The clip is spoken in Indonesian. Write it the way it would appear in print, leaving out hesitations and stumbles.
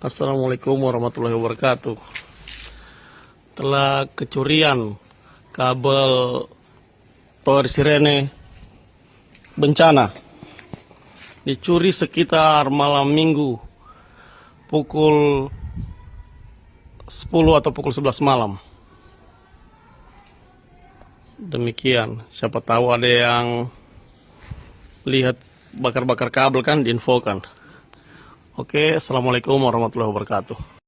Assalamualaikum warahmatullahi wabarakatuh. Telah kecurian kabel tower sirene bencana dicuri sekitar malam minggu pukul 10 atau pukul 11 malam. Demikian, siapa tahu ada yang lihat bakar-bakar kabel kan, diinfokan. Oke, assalamualaikum warahmatullahi wabarakatuh.